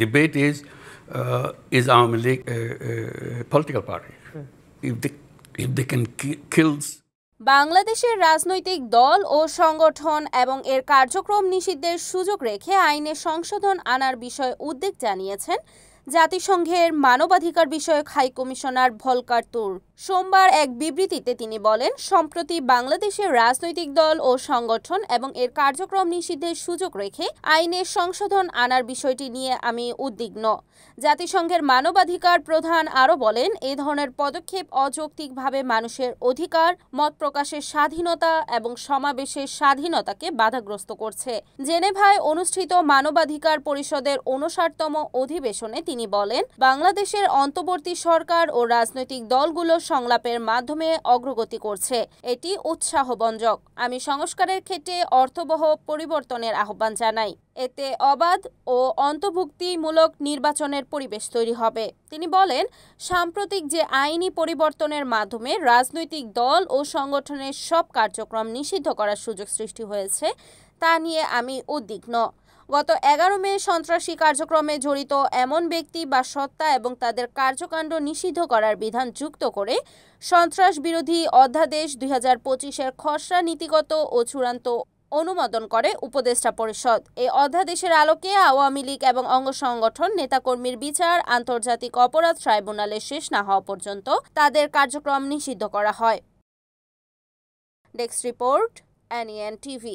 debate is Awami League a political party? If they can kill. বাংলাদেশের রাজনৈতিক দল ও সংগঠন এবং এর কার্যক্রম নিষিদ্ধের সুযোগ রেখে আইনে সংশোধন আনার বিষয়ে উদ্বেগ জানিয়েছেন জাতিসংঘের মানবাধিকার বিষয়ক হাই কমিশনার ভলকার তুর। সোমবার এক বিবৃতিতে তিনি বলেন, সম্প্রতি বাংলাদেশের রাজনৈতিক দল ও সংগঠন এবং এর কার্যক্রম নিষিদ্ধের সুযোগ রেখে আইনে সংশোধন আনার বিষয়টি নিয়ে আমি উদ্বিগ্ন। জাতিসংঘের মানবাধিকার প্রধান আরও বলেন, এই ধরনের পদক্ষেপ অযৌক্তিকভাবে মানুষের অধিকার, মত প্রকাশের স্বাধীনতা এবং সমাবেশের স্বাধীনতাকে বাধাগ্রস্ত করছে। জেনেভায় অনুষ্ঠিত মানবাধিকার পরিষদের ৫৯তম অধিবেশনে তিনি বলেন, বাংলাদেশের অন্তর্বর্তী সরকার ও রাজনৈতিক দলগুলো সংলাপের মাধ্যমে অগ্রগতি করছে। এটি উৎসাহবঞ্জক। আমি সংস্কারের ক্ষেত্রে অর্থবহ পরিবর্তনের আহ্বান জানাই। এতে অবাধ ও অন্তর্ভুক্তিমূলক নির্বাচনের পরিবেশ তৈরি হবে। তিনি বলেন, সাম্প্রতিক যে আইনি পরিবর্তনের মাধ্যমে রাজনৈতিক দল ও সংগঠনের সব কার্যক্রম নিষিদ্ধ করার সুযোগ সৃষ্টি হয়েছে তা নিয়ে আমি উদ্বিগ্ন। গত ১১ মে সন্ত্রাসী কার্যক্রমে জড়িত এমন ব্যক্তি বা সত্তা এবং তাদের কার্যকাণ্ড নিষিদ্ধ করার বিধান যুক্ত করে সন্ত্রাস বিরোধী অধ্যাদেশ ২০২৫-এর খসড়া নীতিগত ও চূড়ান্ত অনুমোদন করে উপদেষ্টা পরিষদ। এই অধ্যাদেশের আলোকে আওয়ামী লীগ এবং অঙ্গ সংগঠন নেতাকর্মীর বিচার আন্তর্জাতিক অপরাধ ট্রাইব্যুনালে শেষ না হওয়া পর্যন্ত তাদের কার্যক্রম নিষিদ্ধ করা হয়। Desk report, NEN TV।